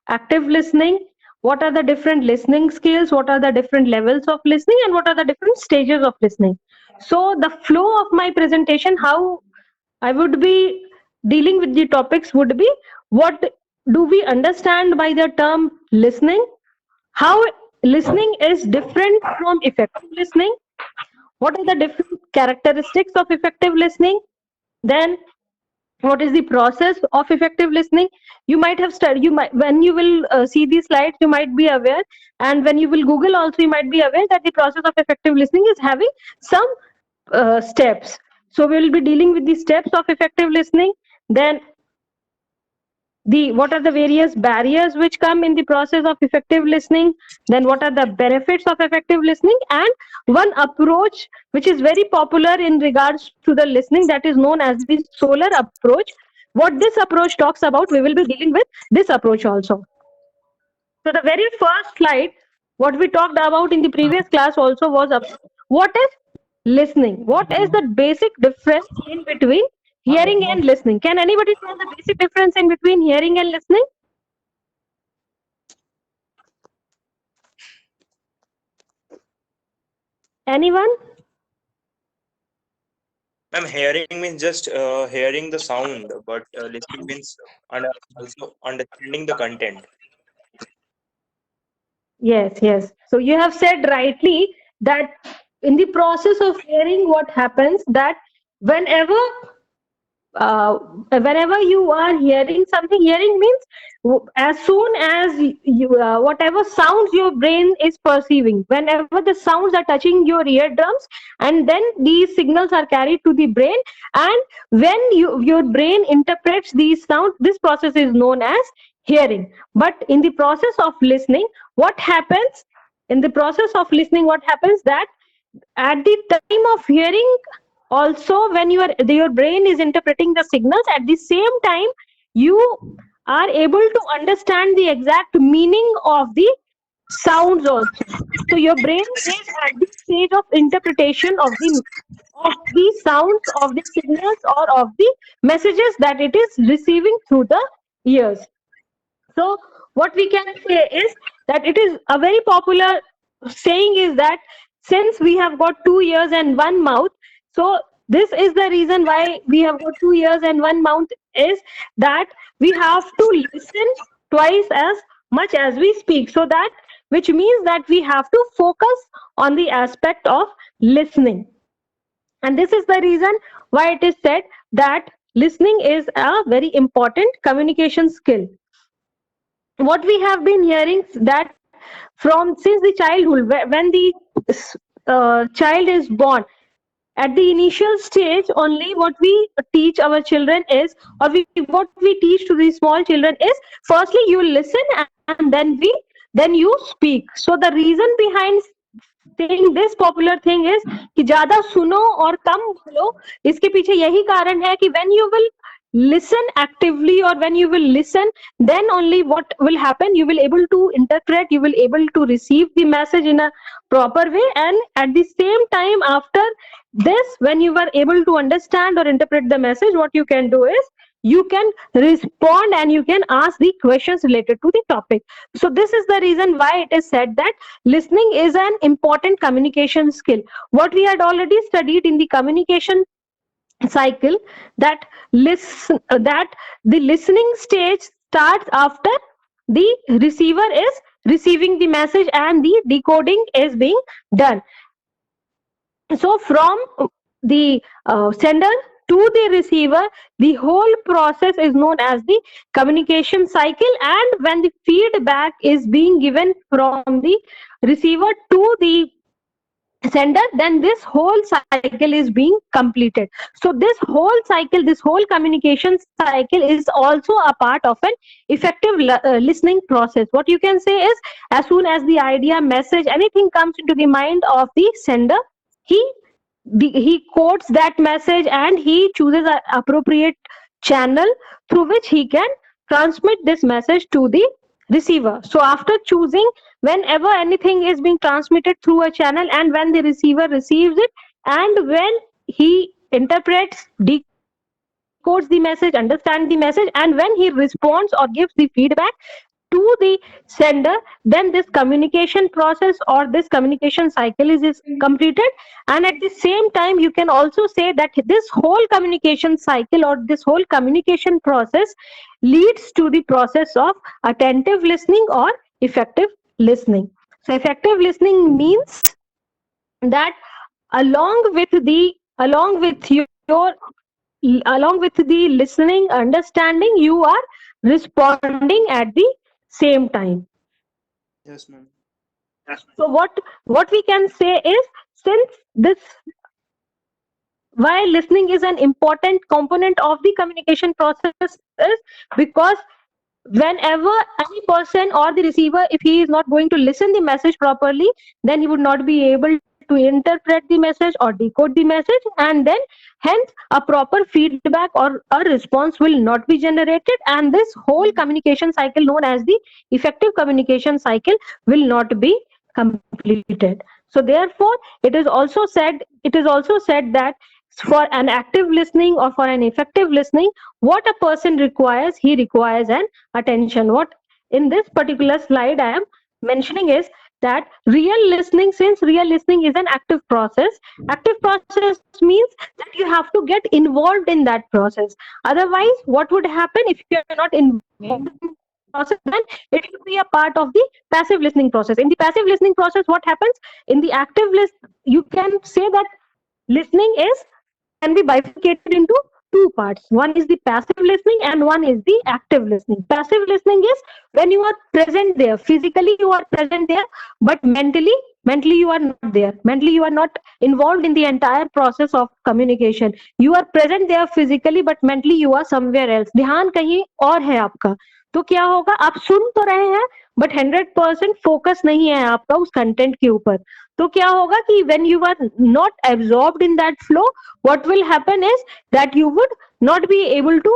active listening, what are the different listening skills, what are the different levels of listening, and what are the different stages of listening. So the flow of my presentation, how I would be dealing with the topics would be: what do we understand by the term listening? How listening is different from effective listening? What are the different characteristics of effective listening? Then what is the process of effective listening? You might have studied, you might, when you will see these slides, you might be aware, and when you will Google also, you might be aware that the process of effective listening is having some steps. So we will be dealing with the steps of effective listening. Then the what are the various barriers which come in the process of effective listening, then what are the benefits of effective listening, and one approach which is very popular in regards to the listening, that is known as the solar approach. What this approach talks about, we will be dealing with this approach also. So the very first slide, what we talked about in the previous class also was about what is listening, what is the basic difference in between hearing and listening. Can anybody tell the basic difference in between hearing and listening? Anyone? Ma'am, hearing means just hearing the sound, but listening means also understanding the content. Yes, yes. So you have said rightly that in the process of hearing, what happens that whenever whenever you are hearing something, hearing means as soon as you whatever sounds your brain is perceiving, whenever the sounds are touching your eardrums, and then these signals are carried to the brain, and when your brain interprets these sounds, this process is known as hearing. But in the process of listening, what happens, in the process of listening, what happens that at the time of hearing also, when your brain is interpreting the signals, at the same time you are able to understand the exact meaning of the sounds also. So your brain is at the stage of interpretation of the sounds, of the signals, or of the messages that it is receiving through the ears. So what we can say is that it is a very popular saying is that since we have got 2 ears and one mouth, so this is the reason why we have got 2 ears and one mouth, is that we have to listen twice as much as we speak. So that, which means that we have to focus on the aspect of listening. And this is the reason why it is said that listening is a very important communication skill. What we have been hearing that from since the childhood, when the child is born, at the initial stage only, what we teach our children is, or what we teach to the small children is, firstly you listen, and then you speak. So the reason behind saying this popular thing is कि ज्यादा सुनो और कम बोलो, इसके पीछे यही कारण है कि when you will listen actively, or when you will listen, then only what will happen, you will able to interpret, you will able to receive the message in a proper way. And at the same time, after this, when you are able to understand or interpret the message, what you can do is you can respond and you can ask the questions related to the topic. So this is the reason why it is said that listening is an important communication skill. What we had already studied in the communication cycle, that that the listening stage starts after the receiver is receiving the message and the decoding is being done. So from the sender to the receiver, the whole process is known as the communication cycle. And when the feedback is being given from the receiver to the sender, then this whole cycle is being completed. So this whole cycle, this whole communication cycle is also a part of an effective listening process. What you can say is, as soon as the idea, message, anything comes into the mind of the sender, he he quotes that message and he chooses an appropriate channel through which he can transmit this message to the receiver. So after choosing, whenever anything is being transmitted through a channel, and when the receiver receives it, and when he interprets, decodes the message, understands the message, and when he responds or gives the feedback, to the sender, then this communication process or this communication cycle is completed. And at the same time, you can also say that this whole communication cycle or this whole communication process leads to the process of attentive listening or effective listening. So effective listening means that along with the along with your along with the listening understanding, you are responding at the same time. Yes, ma'am. So what we can say is, since this why listening is an important component of the communication process is because whenever any person or the receiver, if he is not going to listen the message properly, then he would not be able to interpret the message or decode the message, and then hence a proper feedback or a response will not be generated, and this whole communication cycle known as the effective communication cycle will not be completed. So therefore it is also said that for an active listening or for an effective listening, what a person requires, he requires an attention. What in this particular slide I am mentioning is that real listening, since real listening is an active process means that you have to get involved in that process. Otherwise, what would happen if you are not involved in the process? Then it will be a part of the passive listening process. In the passive listening process, what happens? In the active list, you can say that listening is can be bifurcated into two parts. One is the passive listening and one is the active listening. Passive listening is when you are present there, physically you are present there, but mentally you are not there. Mentally you are not involved in the entire process of communication. You are present there physically, but mentally you are somewhere else. ध्यान कहीं और है आपका. तो क्या होगा, आप सुन तो रहे हैं बट 100% फोकस नहीं है आपका उस कंटेंट के ऊपर. तो क्या होगा कि when you are not absorbed in that flow, what will happen is that you would not be able to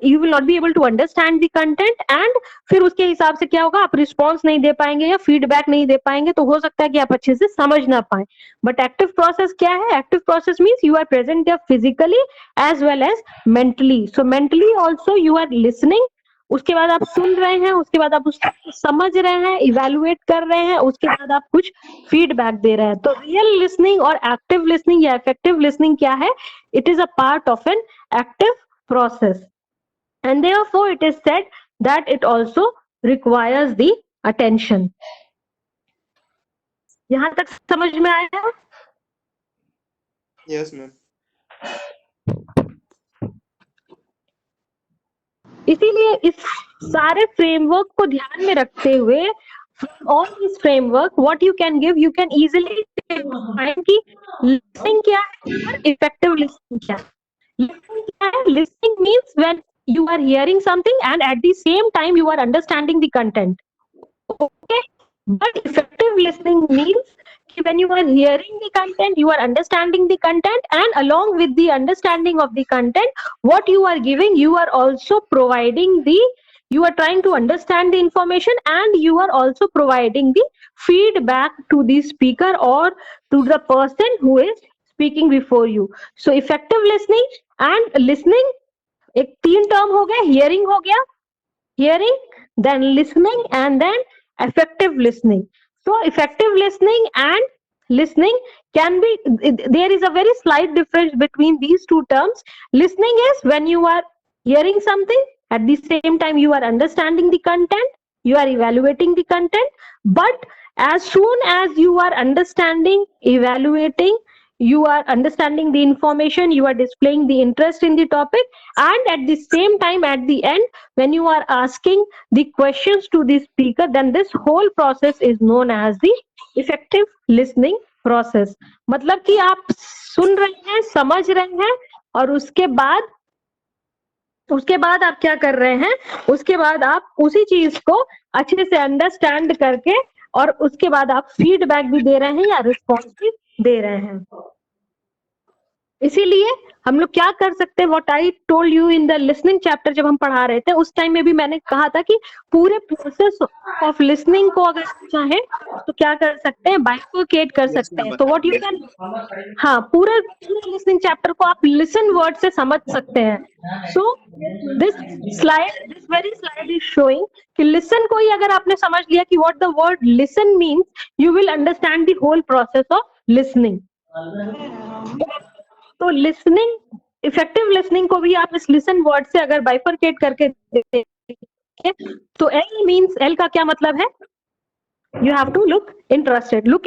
you will not be able to understand the content, and फिर उसके हिसाब से क्या होगा, आप रिस्पॉन्स नहीं दे पाएंगे या फीडबैक नहीं दे पाएंगे, तो हो सकता है कि आप अच्छे से समझ ना पाए. बट एक्टिव प्रोसेस क्या है? Active process means you are present there physically as well as mentally. So mentally also you are listening, उसके बाद आप सुन रहे हैं, उसके बाद आप उसको समझ रहे हैं, इवेलुएट कर रहे हैं, उसके बाद आप कुछ फीडबैक दे रहे हैं. तो रियल लिसनिंग और एक्टिव लिसनिंग या इफेक्टिव लिसनिंग क्या है? It is a part of an active process, and therefore it is said that it also requires the attention. यहां तक समझ में आया? Yes, ma'am. इसीलिए इस सारे फ्रेमवर्क को ध्यान में रखते हुए, all this framework what you can give, you can easily find कि लिसनिंग क्या है और इफेक्टिव लिसनिंग क्या है. लिसनिंग क्या है? Listening means when you are hearing something and at the same time you are understanding the content. Okay, but effective listening means when you are hearing the content, you are understanding the content, and along with the understanding of the content, what you are giving, you are also providing the, you are trying to understand the information, and you are also providing the feedback to the speaker or to the person who is speaking before you. So effective listening and listening, एक तीन term हो गया. Hearing हो गया, hearing, then listening, and then effective listening. So effective listening and listening can be, there is a very slight difference between these two terms. Listening is when you are hearing something, at the same time you are understanding the content, you are evaluating the content. But as soon as you are understanding, evaluating, you are understanding the information, you are displaying the interest in the topic, and at the same time at the end when you are asking the questions to the speaker, then this whole process is known as the effective listening process. मतलब कि आप सुन रहे हैं, समझ रहे हैं, और उसके बाद आप क्या कर रहे हैं, उसके बाद आप उसी चीज को अच्छे से अंडरस्टैंड करके और उसके बाद आप फीडबैक भी दे रहे हैं या रिस्पॉन्स भी दे रहे हैं. इसीलिए हम लोग क्या कर सकते हैं, what I told you in the listening chapter, जब हम पढ़ा रहे थे उस टाइम में भी मैंने कहा था कि पूरे प्रोसेस ऑफ लिसनिंग को अगर चाहे तो क्या कर सकते हैं, बाइफरकेट कर Yes, सकते ma'am. हैं. तो व्हाट यू कैन, हाँ, पूरे पूरे लिसनिंग चैप्टर को आप लिसन वर्ड से समझ सकते हैं. So this very slide is showing कि लिसन को ही अगर आपने समझ लिया कि what the word listen means, you will understand the whole process of listening. तो लिसनिंग, इफेक्टिव लिसनिंग को भी आप इस लिसन वर्ड से अगर बाइफरकेट करके देखें तो एल मीन्स, एल का क्या मतलब है, you have to look interested. Look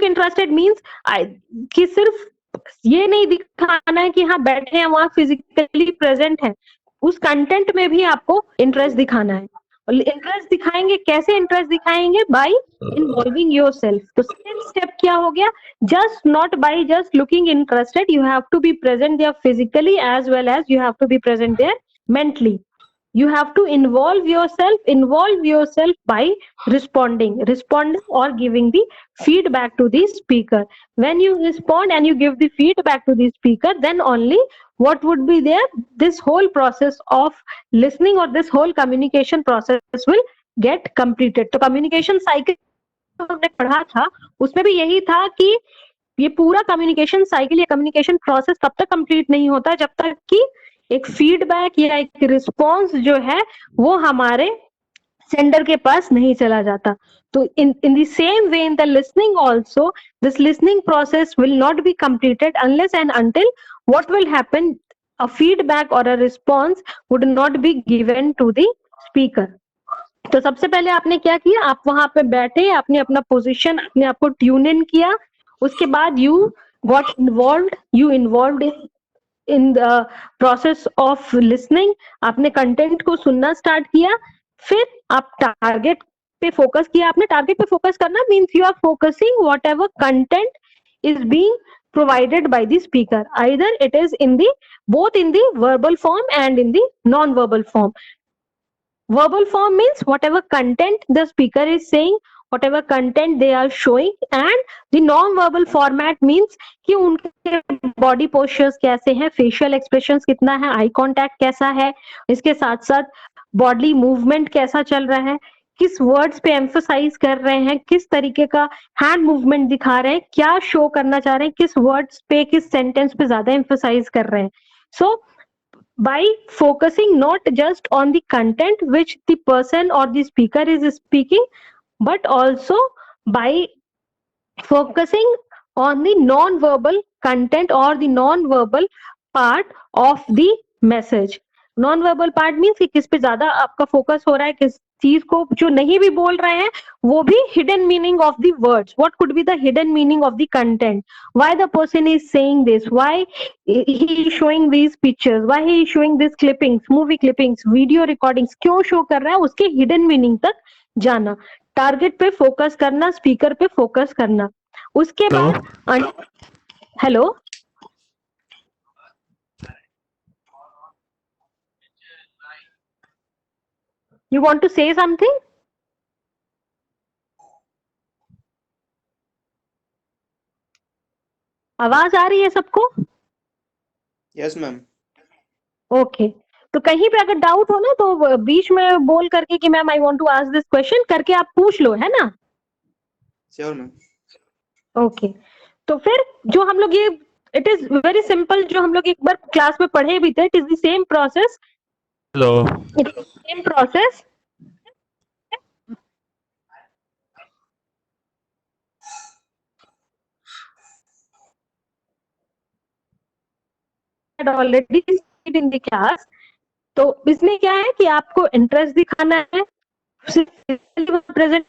interested means कि सिर्फ ये नहीं दिखाना है कि हाँ बैठे हैं वहां फिजिकली प्रेजेंट है, उस कंटेंट में भी आपको इंटरेस्ट दिखाना है. और इंटरेस्ट दिखाएंगे कैसे, इंटरेस्ट दिखाएंगे बाय इन्वॉल्विंग योरसेल्फ. तो सेकंड स्टेप क्या हो गया, just not by just looking interested, you have to be present there physically as well as you have to be present there mentally. You have to involve yourself by responding or giving the feedback to the speaker. When you respond and you give the feedback to the speaker, then only what would be there, this whole process of listening or this whole communication process will get completed. तो communication cycle हमने पढ़ा था, उसमें भी यही था कि ये पूरा कम्युनिकेशन साइकिल या कम्युनिकेशन प्रोसेस तब तक कंप्लीट नहीं होता जब तक कि एक फीडबैक या एक रिस्पॉन्स जो है वो हमारे सेंडर के पास नहीं चला जाता. तो in the same way in the listening also, this listening process will not be completed unless and until what will happen, a feedback or a response would not be given to the speaker. तो सबसे पहले आपने क्या किया, आप वहां पे बैठे, आपने अपना पोजीशन अपने आप को ट्यून इन किया, उसके बाद you got involved in the process of listening, आपने कंटेंट को सुनना स्टार्ट किया, फिर आप टारगेट पे फोकस किया. आपने टारगेट पे फोकस करना means you are focusing whatever content is being provided by the speaker, either it is in the both in the verbal form and in the non-verbal form. Verbal form means whatever content the speaker is saying, whatever content they are showing, and the non-verbal format means कि उनके body postures कैसे हैं, facial expressions कितना है, eye contact कैसा है, इसके साथ साथ body movement कैसा चल रहा है, किस वर्ड्स पे एम्फोसाइज कर रहे हैं, किस तरीके का हैंड मूवमेंट दिखा रहे हैं, क्या शो करना चाह रहे हैं, किस वर्ड्स पे किस सेंटेंस पे ज्यादा एम्फोसाइज कर रहे हैं. सो by focusing not just on the content which the person or the speaker is speaking, but also by focusing on the non-verbal content or the non-verbal part of the message. Non-verbal part means कि किस पे ज्यादा आपका focus हो रहा है, किस चीज को जो नहीं भी बोल रहे हैं वो भी hidden meaning of the words, what could be the hidden meaning of the content, why the person is saying this, why he is showing these pictures, why he is showing these clippings, movie clippings, video recordings, क्यों show कर रहा है, उसके hidden meaning तक जाना, target पे focus करना, speaker पे फोकस करना. उसके बाद hello, you want to say something? आवाज आ रही है सबको? Yes, ma'am. ओके. तो कहीं पे अगर डाउट हो ना तो बीच में बोल करके कि ma'am I want to ask this question करके आप पूछ लो, है ना? Sure, ma'am. ओके. तो फिर जो हम लोग ये, इट इज वेरी सिंपल, जो हम लोग एक बार क्लास में पढ़े भी थे, it is the same process. Hello, it is same process. Already in the class. तो इसमें क्या है कि आपको इंटरेस्ट दिखाना है, present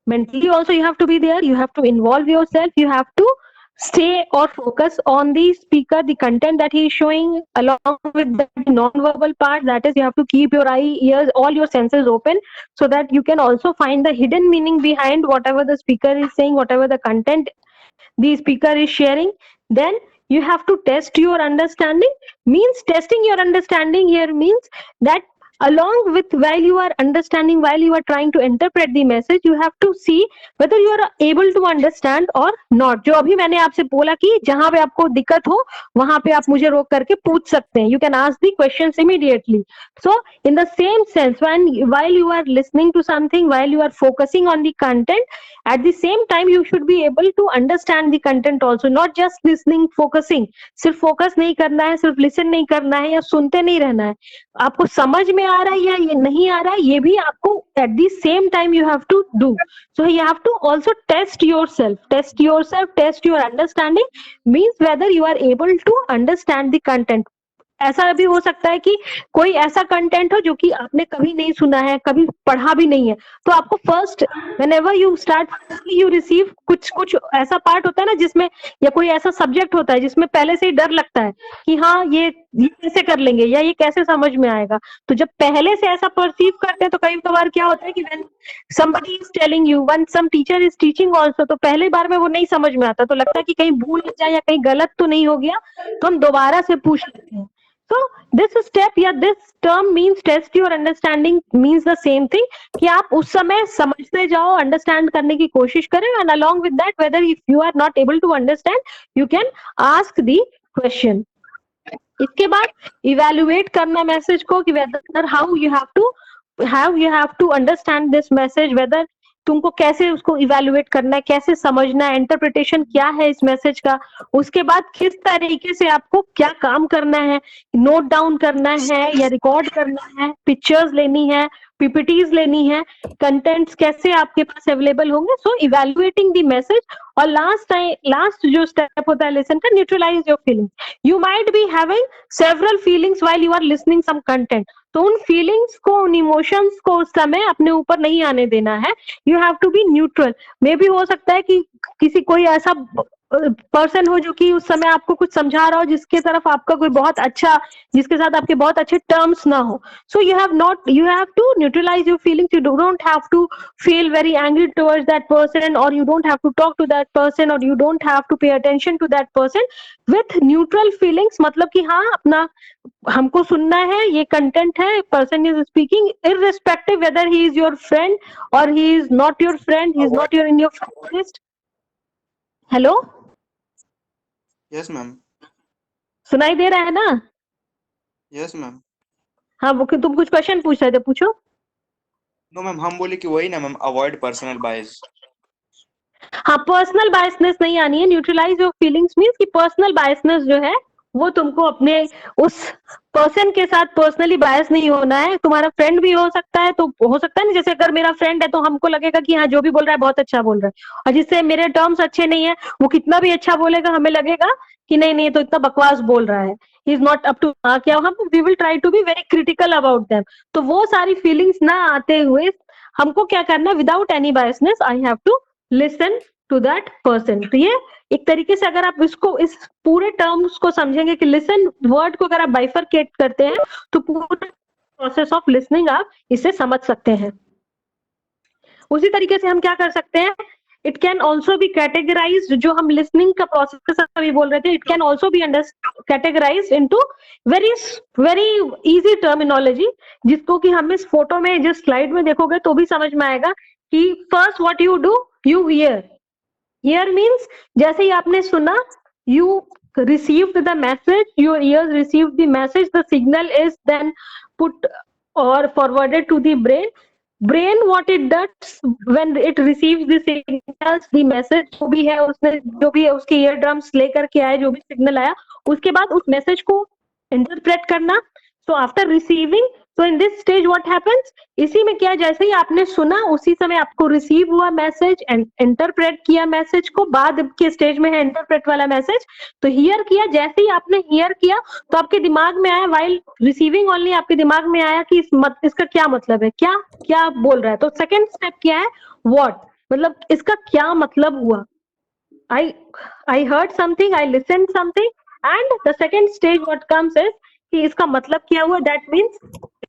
mentally also you have to be there, you have to involve yourself, you have to stay or focus on the speaker, the content that he is showing, along with the non-verbal part, that is you have to keep your eye, ears, all your senses open so that you can also find the hidden meaning behind whatever the speaker is saying, whatever the content the speaker is sharing. Then you have to test your understanding. Means testing your understanding here means that along with while you are understanding, while you are trying to interpret the message, you have to see whether you are able to understand or not. जो अभी मैंने आपसे बोला कि जहां पे आपको दिक्कत हो वहां पे आप मुझे रोक करके पूछ सकते हैं. You can ask the questions immediately. So in the same sense, while you are listening to something, while you are focusing on the content, at the same time you should be able to understand the content also, not just listening, focusing. सिर्फ focus नहीं करना है, सिर्फ listen नहीं करना है या सुनते नहीं रहना है. आपको समझ में आ रहा है या ये नहीं आ रहा है, ये भी आपको at the same time you have to do. So you have to also test your self, test your understanding, means whether you are able to understand the content. ऐसा भी हो सकता है कि कोई ऐसा कंटेंट हो जो कि आपने कभी नहीं सुना है, कभी पढ़ा भी नहीं है, तो आपको first whenever you start you receive कुछ ऐसा पार्ट होता है ना जिसमें, या कोई ऐसा सब्जेक्ट होता है जिसमें पहले से ही डर लगता है कि हाँ ये कैसे कर लेंगे या ये कैसे समझ में आएगा. तो जब पहले से ऐसा परसीव करते हैं तो कई बार क्या होता है कि when somebody is telling you, when some teacher is teaching also, तो पहली बार में वो नहीं समझ में आता, तो लगता है कि कहीं भूल जाए या कहीं गलत तो नहीं हो गया, तो हम दोबारा से पूछ लेते हैं. So this step या this term means test your understanding means the same thing, कि आप उस समय समझते जाओ, अंडरस्टैंड करने की कोशिश करें, and along with that whether if you are not able to understand you can ask the question. इसके बाद इवेल्युएट करना मैसेज को कि whether how you have to understand this message, whether तुमको कैसे उसको इवेल्युएट करना है, कैसे समझना है, इंटरप्रिटेशन क्या है इस मैसेज का. उसके बाद किस तरीके से आपको क्या काम करना है, नोट डाउन करना है या रिकॉर्ड करना है, पिक्चर्स लेनी है, पीपीटीज लेनी है, कंटेंट्स कैसे आपके पास अवेलेबल होंगे. So evaluating the message. और लास्ट जो स्टेप होता है लिसन का, neutralise your feelings. You might be having several feelings while you are listening some content, तो उन फीलिंग्स को, उन इमोशंस को उस समय अपने ऊपर नहीं आने देना है. You have to be neutral. मे भी हो सकता है कि किसी कोई ऐसा पर्सन हो जो कि उस समय आपको कुछ समझा रहा हो जिसके तरफ आपका कोई बहुत अच्छा, जिसके साथ आपके बहुत अच्छे टर्म्स ना हो. So you have to neutralize your feelings. You don't have to feel very angry towards that person, or you don't have to talk to that person, or you don't have to pay attention to that person. With neutral feelings, मतलब कि हाँ अपना हमको सुनना है, ये content है, person is speaking, irrespective whether he is your friend or he is not your friend, he is not your in your friend list. Hello, yes ma'am. सुनाई दे रहा है ना? Yes ma'am. हाँ, वो तुम कुछ क्वेश्चन पूछ रहे थे, पूछो. नो मैम, हम बोले कि वही ना मैम, अवॉइड पर्सनल बायस. हाँ, पर्सनल बायसनेस नहीं आनी है. न्यूट्रलाइज योर फीलिंग्स मीन्स कि पर्सनल बायसनेस जो है वो तुमको अपने उस पर्सन के साथ पर्सनली बायस नहीं होना है. तुम्हारा फ्रेंड भी हो सकता है, तो हो सकता है ना, जैसे अगर मेरा फ्रेंड है तो हमको लगेगा कि हाँ जो भी बोल रहा है बहुत अच्छा बोल रहा है, और जिससे मेरे टर्म्स अच्छे नहीं है वो कितना भी अच्छा बोलेगा हमें लगेगा कि नहीं नहीं तो इतना बकवास बोल रहा है, he is not up to. क्या हम we will try to be very critical about them. तो वो सारी फीलिंग्स ना आते हुए हमको क्या करना है, without any biasness I have to listen to that person. तो ये एक तरीके से अगर आप इसको, इस पूरे टर्म्स को समझेंगे कि लिसन वर्ड को अगर आप बाइफरकेट करते हैं तो पूरा प्रोसेस ऑफ लिसनिंग आप इसे समझ सकते हैं. उसी तरीके से हम क्या कर सकते हैं, it can also be categorise, जो हम लिसनिंग का प्रोसेस अभी बोल रहे थे, it can also be categorise into very very easy terminology, जिसको कि हम इस फोटो में, जिस स्लाइड में देखोगे तो भी समझ में आएगा कि first what you do, you here. Here means जैसे ही आपने सुना, you received the message, your ears received the message, the signal is then put or forwarded to the brain. What it does when it receives the signals, the message जो भी है उसने, जो भी है उसके ear drums लेकर के आए, जो भी सिग्नल आया, उसके बाद उस मैसेज को इंटरप्रेट करना. So after receiving, so in this stage what happens, इसी में क्या, जैसे ही आपने सुना उसी समय आपको रिसीव हुआ मैसेज एंड इंटरप्रेट किया मैसेज को. बाद के स्टेज में है इंटरप्रेट वाला मैसेज. तो हियर किया, जैसे ही आपने हियर किया तो आपके दिमाग में आया, वाइल रिसीविंग ओनली आपके दिमाग में आया कि इसका क्या मतलब है, क्या क्या बोल रहा है. तो सेकेंड स्टेप क्या है, व्हाट, मतलब इसका क्या मतलब हुआ. I heard something, I listened something, and the second stage what comes is कि इसका मतलब क्या हुआ. That means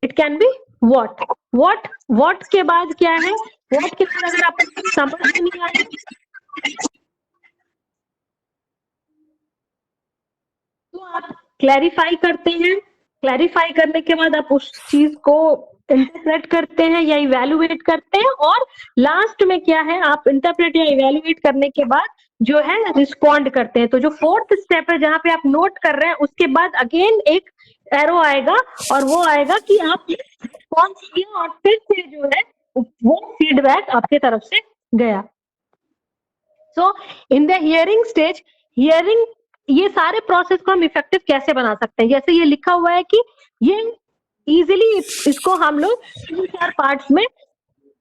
it can be what के बाद क्या है, what के बाद अगर आपको समझ में नहीं आया तो आप क्लैरिफाई करते हैं, क्लैरिफाई करने के बाद आप उस चीज को इंटरप्रेट करते हैं या इवेलुएट करते हैं, और लास्ट में क्या है, आप इंटरप्रेट या इवेलुएट करने के बाद जो है रिस्पॉन्ड करते हैं। तो जो फोर्थ स्टेप है जहां पे आप नोट कर रहे हैं, उसके बाद अगेन एक एरो आएगा और वो आएगा कि आप रिस्पॉन्स किया और फिर से जो है वो फीडबैक आपके तरफ से गया। So in the hearing stage, hearing, ये सारे प्रोसेस को हम इफेक्टिव कैसे बना सकते हैं, जैसे ये लिखा हुआ है कि ये इजीली इसको हम लोग 3-4 पार्ट्स में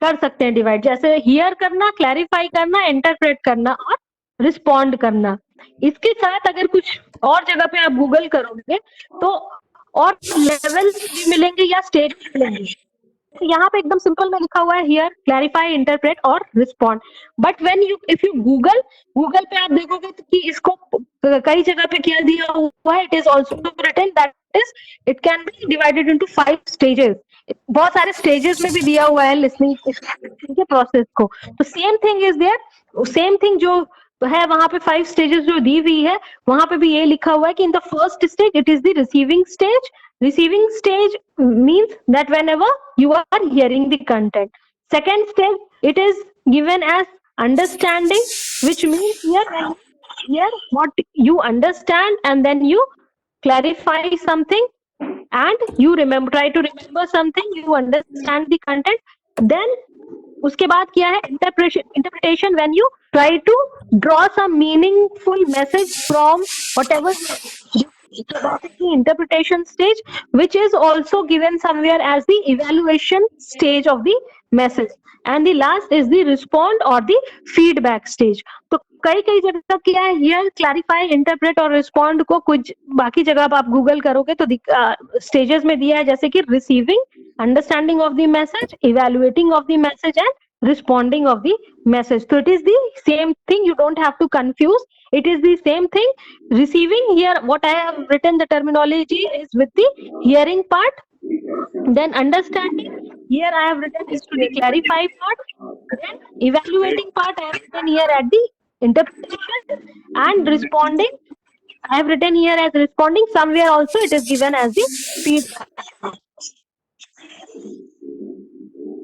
कर सकते हैं डिवाइड, जैसे हियर करना, क्लैरिफाई करना, इंटरप्रेट करना और रिस्पॉन्ड करना। इसके साथ अगर कुछ और जगह पे आप गूगल करोगे तो और लेवल भी मिलेंगे या स्टेज मिलेंगे। यहाँ पे एकदम सिंपल में लिखा हुआ है हियर, क्लैरिफाई, इंटरप्रेट और respond. But when you if you Google पे आप देखोगे तो कि इसको कई जगह पे क्या दिया हुआ है, it is also written that is it can be divided into 5 stages. बहुत सारे स्टेजेस में भी दिया हुआ है लिसनिंग के प्रोसेस को। तो same thing is there, same thing जो है वहां पे 5 स्टेजेस जो दी हुई है, वहां पे भी ये लिखा हुआ है कि in the first stage it is the receiving stage. Receiving stage means that whenever you are hearing the content. Second stage, it is given as understanding, which means here what you understand and then you clarify something and you try to remember something, you understand the content. Then उसके बाद क्या है, interpretation, when you try to draw some meaningful message from whatever the interpretation stage, which is also given somewhere as the evaluation stage of the message. And the last is the respond or the feedback stage. तो कई जगह क्या है, here, clarify, interpret और respond को कुछ बाकी जगह आप गूगल करोगे तो स्टेजेस में दिया है, जैसे कि receiving, understanding of the message, evaluating of the message and responding of the message. So it is the same thing, you don't have to confuse, it is the same thing. Receiving, here what I have written the terminology is with the hearing part. Then understanding, here I have written is to the clarify part. Then evaluating part I have written here at the interpretation. And responding I have written here as responding, somewhere also it is given as the feedback.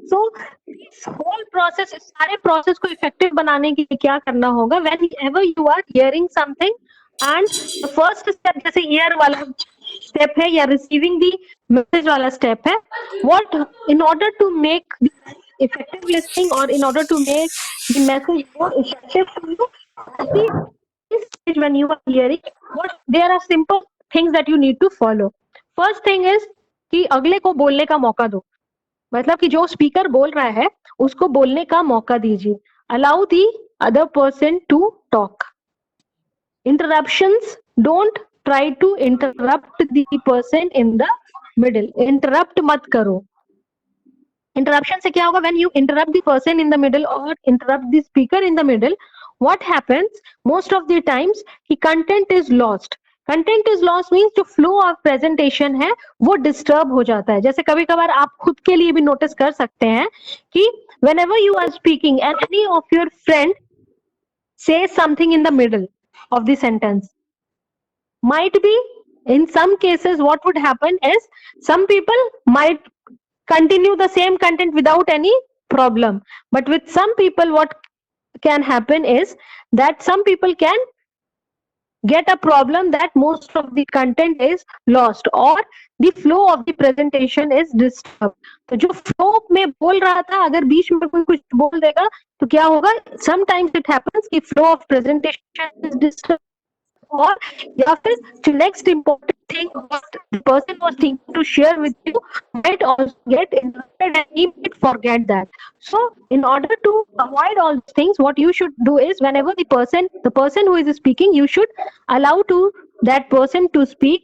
So this whole process, इस सारे process को effective बनाने के लिए क्या करना होगा, whenever you are hearing something and the first step जैसे hear वाला स्टेप है या रिसीविंग दी मैसेज वाला स्टेप है, what in order to make the effective listening or in order to make the message more effective for you, at this stage when you are hearing, what there are simple things that you need to follow. First thing is कि अगले को बोलने का मौका दो, मतलब कि जो स्पीकर बोल रहा है उसको बोलने का मौका दीजिए. Allow the other person to talk. Interruptions, don't try to interrupt the person in the middle. Interrupt मत करो. इंटरप्शन से क्या होगा, when you interrupt the person in the middle और interrupt the speaker in the middle, what happens most of the times कि content is lost. Content is loss means जो flow of presentation है वो disturb हो जाता है. जैसे कभी कभार आप खुद के लिए भी नोटिस कर सकते हैं कि whenever you are speaking and any of your friend says something in the middle of the sentence, might be in some cases what would happen is some people might continue the same content without any problem, but with some people what can happen is that some people can get a problem that most of the content is lost or the flow of the presentation is disturbed. तो जो flow में बोल रहा था अगर बीच में कोई कुछ बोल देगा तो क्या होगा, sometimes it happens कि flow of presentation is disturbed, or या फिर the next important thing what the person was thinking to share with you might also get interrupted and he might forget that. So in order to avoid all these things, what you should do is whenever the person who is speaking, you should allow to that person to speak.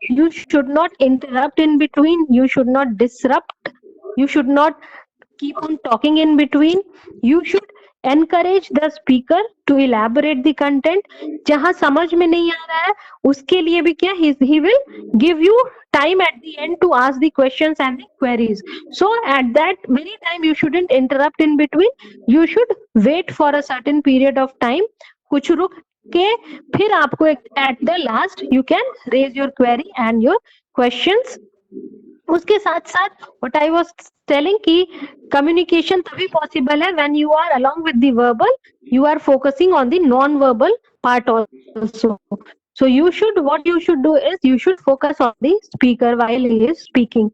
You should not interrupt in between, you should not disrupt, you should not keep on talking in between. You should encourage the speaker to elaborate the content. जहां समझ में नहीं आ रहा है उसके लिए भी क्या, he will give you time at the end to ask the questions and the queries. So at that very time you shouldn't interrupt in between, you should wait for a certain period of time. कुछ रुक के फिर आपको at the last you can raise your query and your questions. उसके साथ साथ what I was telling कि communication तभी possible है when you are along with the verbal, you are focusing on the non-verbal part also. So what you should do is you should focus on the speaker while he is speaking.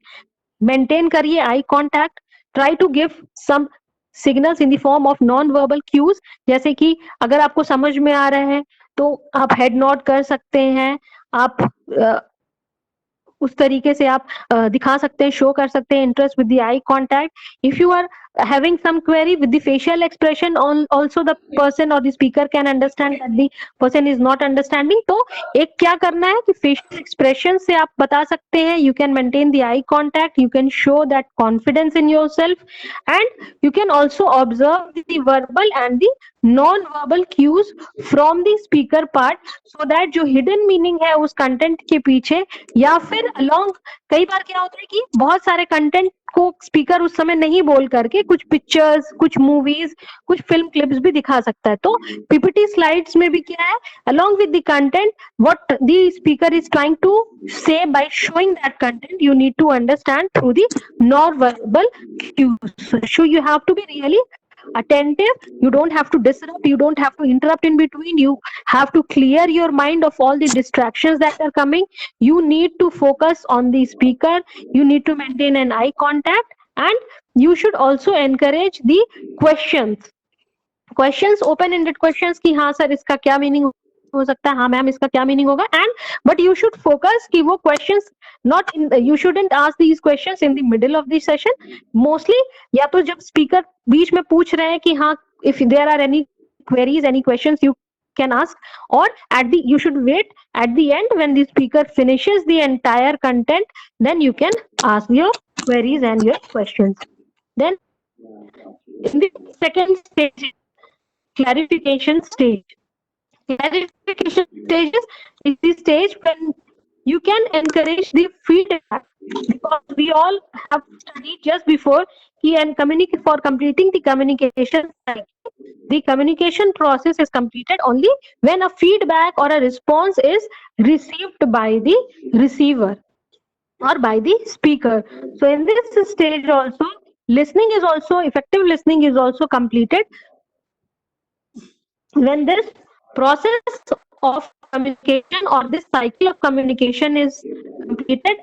Maintain करिए eye contact. Try to give some signals in the form of non-verbal cues. जैसे कि अगर आपको समझ में आ रहा है तो आप head nod कर सकते हैं, आप उस तरीके से आप दिखा सकते हैं, शो कर सकते हैं interest with the eye contact. If you are having some query with the facial expression also the person or the speaker can understand that the person is not understanding. तो एक क्या करना है कि facial expression से आप बता सकते हैं, you can maintain the eye contact, you can show that confidence in yourself, and you can also observe the verbal and the non-verbal cues from the speaker part, so that जो hidden meaning है उस content के पीछे या फिर along, कई बार क्या होता है कि बहुत सारे कंटेंट को स्पीकर उस समय नहीं बोल करके कुछ पिक्चर्स, कुछ मूवीज, कुछ फिल्म क्लिप्स भी दिखा सकता है. तो पीपीटी स्लाइड्स में भी क्या है, along with the content what the speaker is trying to say by showing that content, you need to understand through the non-verbal cues. So you have to be really attentive. You don't have to disrupt, you don't have to interrupt in between, you have to clear your mind of all the distractions that are coming. You need to focus on the speaker, you need to maintain an eye contact, and you should also encourage the questions, open ended questions कि हाँ sir इसका क्या meaning हो सकता है, हाँ ma'am इसका क्या मीनिंग होगा. And but you should focus कि वो questions not in, you shouldn't ask these questions in the middle of the session. Mostly या तो जब स्पीकर बीच में पूछ रहे हैं कि हाँ if there are any queries, any questions, you can ask, or you should wait at the end when the speaker finishes the entire content, then you can ask your queries and your questions. Then in the second stage, clarification stage. Clarification stages is the stage when you can encourage the feedback, because we all have studied just before and for completing the communication cycle, the communication process is completed only when a feedback or a response is received by the receiver or by the speaker. So in this stage also, effective listening is also completed when this process of communication or this cycle of communication is completed,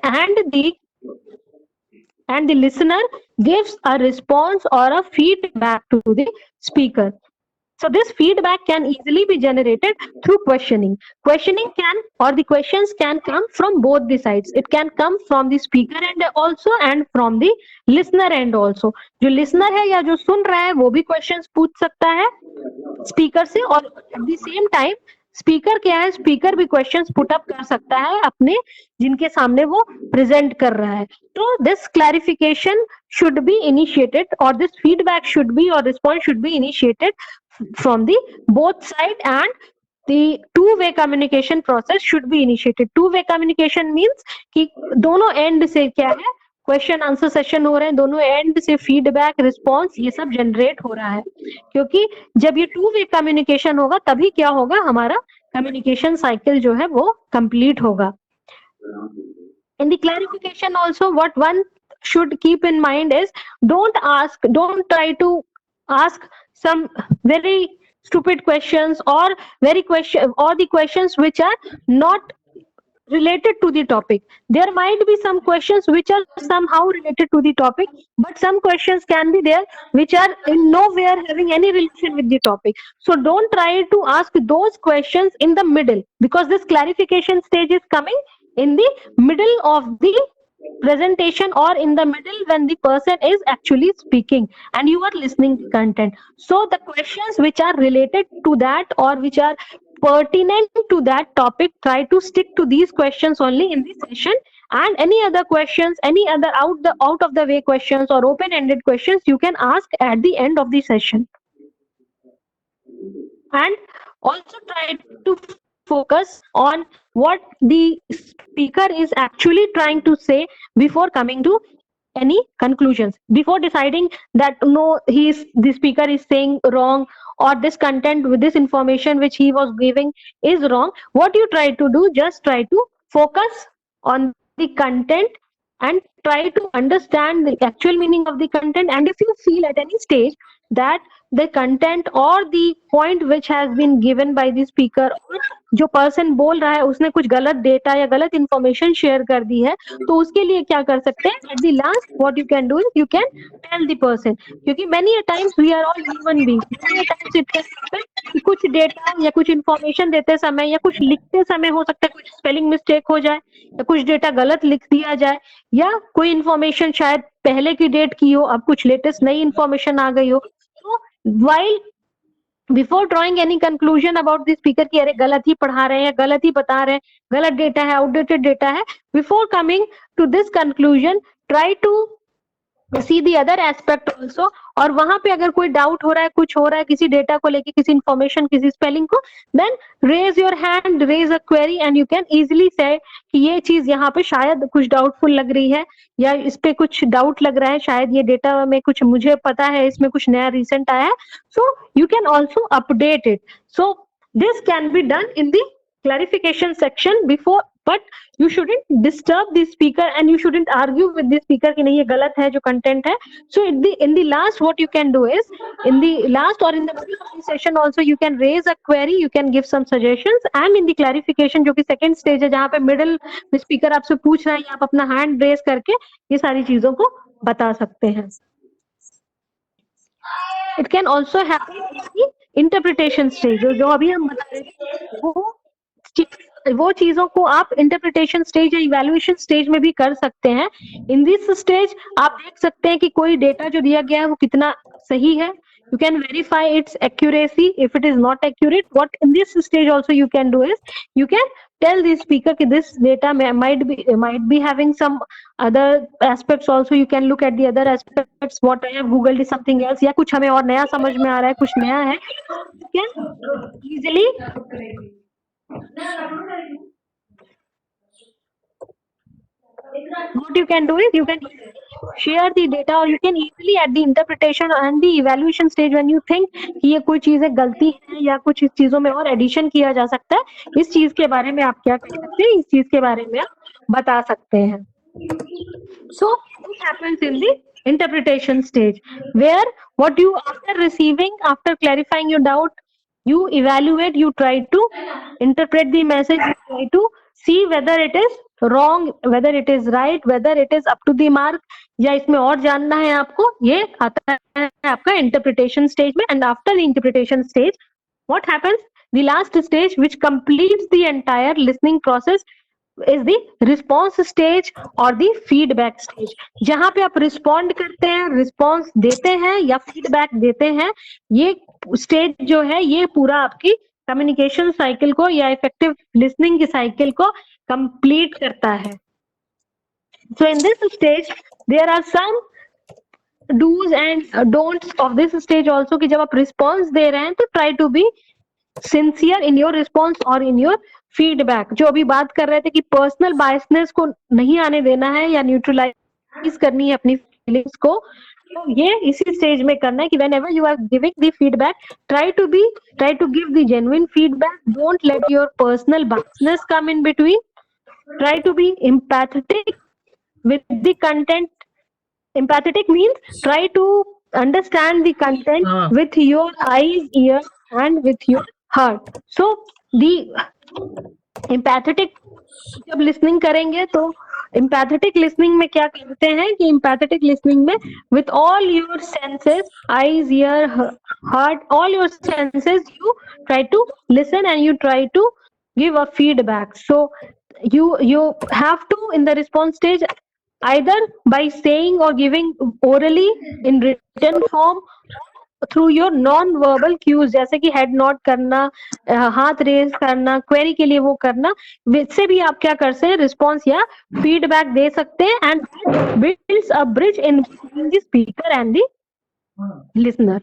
and the listener gives a response or a feedback to the speaker. So this feedback can easily be generated through questioning. Questioning the questions can come from both the sides. It can come from the speaker end also and from the listener end also. जो listener है या जो सुन रहा है वो भी questions पूछ सकता है speaker से, और at the same time speaker क्या है, स्पीकर भी क्वेश्चंस पुट अप कर सकता है अपने जिनके सामने वो प्रेजेंट कर रहा है. तो this clarification should be initiated, और दिस फीडबैक शुड बी और response should be initiated from the both side, and the two-way communication process should be initiated. Two-way communication means कि दोनों एंड से क्या है, क्वेश्चन आंसर सेशन हो रहे हैं, दोनों एंड से फीडबैक रिस्पॉन्स ये सब जनरेट हो रहा है. क्योंकि जब ये टू वे कम्युनिकेशन होगा तभी क्या होगा, हमारा कम्युनिकेशन साइकिल जो है वो कंप्लीट होगा. In the clarification also, what one should keep in mind is don't try to ask some very stupid questions or the questions which are not related to the topic. There might be some questions which are somehow related to the topic, but some questions can be there which are in nowhere having any relation with the topic. So don't try to ask those questions in the middle, because this clarification stage is coming in the middle of the presentation, or in the middle when the person is actually speaking and you are listening to content. So the questions which are related to that or which are pertinent to that topic, try to stick to these questions only in the session, and any other questions, any other out of the way questions or open ended questions you can ask at the end of the session. And also try to focus on what the speaker is actually trying to say before coming to any conclusions, before deciding that no, the speaker is saying wrong, or this content with this information which he was giving is wrong. What you try to do, just try to focus on the the content and try to understand the actual meaning of the content. And if you feel at any stage that the content or the point which has been given by the speaker, or जो person बोल रहा है उसने कुछ गलत data या गलत information share कर दी है, तो उसके लिए क्या कर सकते हैं, at the last what you can do is you can tell the person, क्योंकि many times we are all human being, many times it can happen कि कुछ डेटा या कुछ इंफॉर्मेशन देते समय या कुछ लिखते समय हो सकता है कुछ स्पेलिंग मिस्टेक हो जाए, या कुछ डेटा गलत लिख दिया जाए, या कोई इंफॉर्मेशन शायद पहले की डेट की हो, अब कुछ लेटेस्ट नई इंफॉर्मेशन आ गई हो। तो while before drawing any conclusion about the speaker कि अरे गलत ही पढ़ा रहे हैं या गलत ही बता रहे हैं, गलत डेटा है, आउटडेटेड डेटा है, before coming to this conclusion try to see the other aspect also. और वहां पे अगर कोई डाउट हो रहा है, कुछ हो रहा है किसी डेटा को लेके, किसी इंफॉर्मेशन, किसी स्पेलिंग को, then raise your hand, raise a query and you can easily say कि ये चीज यहाँ पे शायद कुछ डाउटफुल लग रही है, या इस पे कुछ डाउट लग रहा है, शायद ये डेटा में कुछ मुझे पता है इसमें कुछ नया रिसेंट आया है, so you can also update it. So this can be done in the clarification section before, but you shouldn't disturb the speaker and you shouldn't argue with the speaker कि नहीं ये गलत है जो content है। So in the last what you can do is, in the last or in the middle of the session also you can raise a query, you can give some suggestions, and in the clarification जो कि second stage है जहाँ पे middle में speaker आपसे पूछ रहा है, आप अपना hand raise करके ये सारी चीजों को बता सकते हैं। It can also happen in the interpretation stage, जो अभी हम बता रहे थे वो चीजों को आप इंटरप्रिटेशन स्टेज या इवैल्यूएशन स्टेज में भी कर सकते हैं। इन दिस स्टेज आप देख सकते हैं कि कोई डेटा जो दिया गया है वो कितना सही है, you can verify its accuracy if it is not accurate. What in this stage also you can do is you can tell the speaker that this data might be having some other aspects also, you can look at the other aspects, what I have googled is something else, या कुछ हमें और नया समझ में आ रहा है, कुछ नया है, you can easily what you can do is you can share the data, or you can easily at the interpretation and the evaluation stage when you think कि ये कोई चीजें गलती है या कुछ इस चीजों में और एडिशन किया जा सकता है, इस चीज के बारे में आप क्या कर सकते हैं, इस चीज के बारे में आप बता सकते हैं। So this happens in the interpretation stage where what you after receiving, after clarifying your doubt, you evaluate, you try to interpret the message, you try to see whether it is wrong, whether it is right, whether it is up to the mark, या इसमें और जानना है आपको, ये आता है आपका interpretation stage में। And after the interpretation stage, what happens? The last stage which completes the entire listening process is the response stage और the feedback stage, जहां पे आप respond करते हैं, response देते हैं या feedback देते हैं। ये stage जो है ये पूरा आपकी communication cycle को या effective listening की cycle को complete करता है। So in this stage there are some do's and don'ts of this stage also, कि जब आप response दे रहे हैं तो try to be sincere in your response और in your feedback। जो अभी बात कर रहे थे कि पर्सनल बायसनेस को नहीं आने देना है या न्यूट्रलाइज करनी है अपनी फीलिंग्स को, तो ये इसी स्टेज में करना है कि whenever you are giving the feedback, try to give the genuine feedback, don't let your personal biasness come in between, try to be empathetic with the content. Empathetic means try to understand the content with your eyes, ears and with your heart. So the empathetic जब listening करेंगे तो empathetic listening में क्या करते हैं कि empathetic listening में with all your senses, eyes, ear, heart, all your senses, you try to listen and you try to give a feedback. So you have to in the response stage either by saying or giving orally in written form through your non verbal cues, जैसे कि head not करना, हाथ raise करना, query के लिए वो करना, इससे भी आप क्या कर सकते हैं, रिस्पॉन्स या फीडबैक दे सकते हैं। And builds a bridge in the speaker and the listener.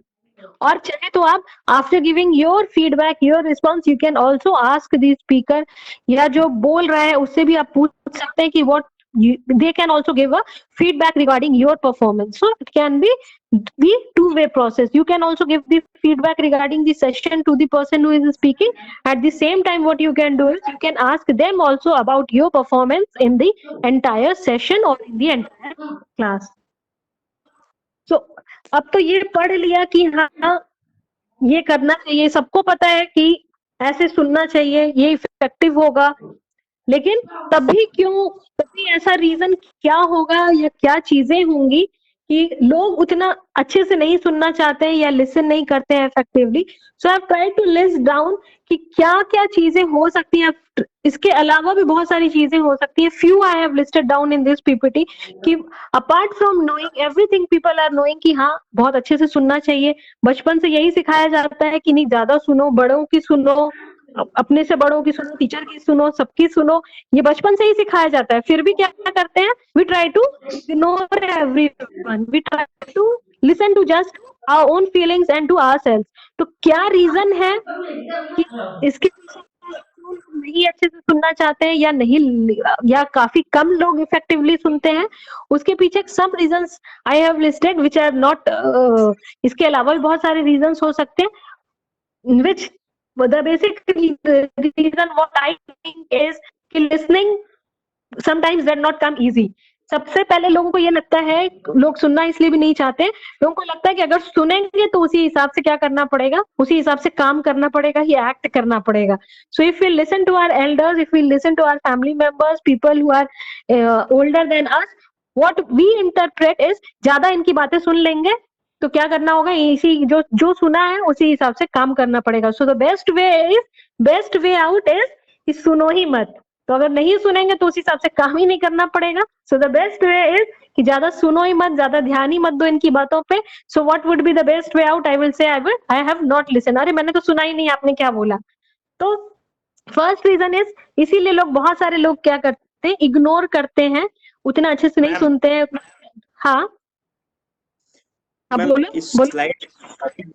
और चाहे तो आप after giving your feedback, your response, you can also ask the speaker, या जो बोल रहा है उससे भी आप पूछ सकते हैं कि what they can also give a feedback regarding your performance. So it can be the two-way process. You can also give the feedback regarding the session to the person who is speaking. At the same time, what you can do is you can ask them also about your performance in the entire session or in the entire class. So अब तो ये पढ़ लिया कि हाँ ये करना चाहिए, सबको पता है कि ऐसे सुनना चाहिए, ये इफेक्टिव होगा, लेकिन तभी क्यों, तभी ऐसा रीजन क्या होगा या क्या चीजें होंगी कि लोग उतना अच्छे से नहीं सुनना चाहते हैं या लिसन नहीं करते हैं effectively. So I have tried to list down कि क्या क्या चीजें हो सकती हैं. इसके अलावा भी बहुत सारी चीजें हो सकती है. Few I have listed down in this PPT कि apart from knowing everything, people are knowing कि हाँ बहुत अच्छे से सुनना चाहिए. बचपन से यही सिखाया जाता है कि नहीं ज्यादा सुनो, बड़ों की सुनो, अपने से बड़ों की सुनो, टीचर की सुनो, सबकी सुनो. ये बचपन से ही सिखाया जाता है. फिर भी क्या करते हैं, we try to ignore everyone, we try to listen to just our own feelings and to ourselves. तो क्या रीजन है कि इसके नहीं अच्छे से सुनना चाहते हैं या नहीं, या काफी कम लोग इफेक्टिवली सुनते हैं, उसके पीछे some reasons I have listed which are not. इसके अलावा भी बहुत सारे रीजंस हो सकते हैं. Which the basic reason what I think is कि listening sometimes does not come easy. सबसे पहले लोगों को ये लगता है, लोग सुनना इसलिए भी नहीं चाहते, लोगों को लगता है कि अगर सुनेंगे तो उसी हिसाब से क्या करना पड़ेगा, उसी हिसाब से काम करना पड़ेगा, ही एक्ट करना पड़ेगा. So if we listen to our elders, if we listen to our family members, people who are older than us, what we interpret is ज्यादा इनकी बातें सुन लेंगे तो क्या करना होगा, इसी जो जो सुना है उसी हिसाब से काम करना पड़ेगा. So the best way out is कि सुनो ही मत. तो अगर नहीं सुनेंगे तो उस हिसाब से काम ही नहीं करना पड़ेगा. So the best way is कि ज्यादा सुनो ही मत, ज्यादा ध्यान ही मत दो इनकी बातों पे. So what would be the best way out? I will say I have not listen. अरे मैंने तो सुना ही नहीं, आपने क्या बोला. तो फर्स्ट रीजन इज, इसीलिए लोग, बहुत सारे लोग क्या करते हैं, इग्नोर करते हैं, उतना अच्छे से नहीं सुनते हैं. हाँ अब बोलो. इस स्लाइड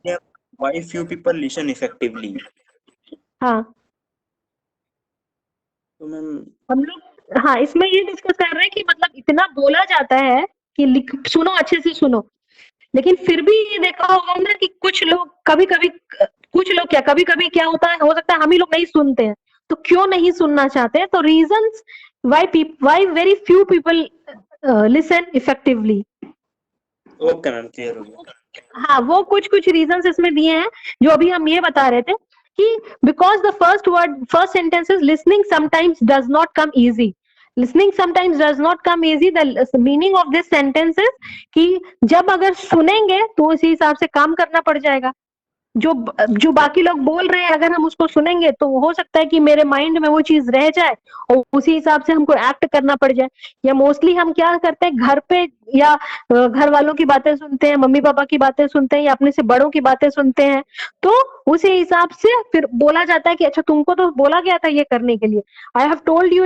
में why few people listen effectively. हाँ तो मैम हम लोग, हाँ इसमें ये डिस्कस कर रहे हैं कि मतलब इतना बोला जाता है कि सुनो, अच्छे से सुनो, लेकिन फिर भी ये देखा होगा ना कि कुछ लोग कभी कभी, कुछ लोग क्या, कभी कभी क्या होता है, हो सकता है हम ही लोग नहीं सुनते हैं. तो क्यों नहीं सुनना चाहते हैं? तो reasons why very few people listen effectively. Okay ma'am, clear हो गया. हाँ वो कुछ कुछ रीजंस इसमें दिए हैं जो अभी हम ये बता रहे थे कि because the first sentence is listening sometimes does not come easy. Listening sometimes does not come easy. The meaning of this sentence is कि जब अगर सुनेंगे तो उसी हिसाब से काम करना पड़ जाएगा. जो बाकी लोग बोल रहे हैं अगर हम उसको सुनेंगे तो हो सकता है कि मेरे माइंड में वो चीज रह जाए और उसी हिसाब से हमको एक्ट करना पड़ जाए. या मोस्टली हम क्या करते हैं, घर पे या घर वालों की बातें सुनते हैं, मम्मी पापा की बातें सुनते हैं या अपने से बड़ों की बातें सुनते हैं, तो उसी हिसाब से फिर बोला जाता है कि अच्छा तुमको तो बोला गया था ये करने के लिए. I have told you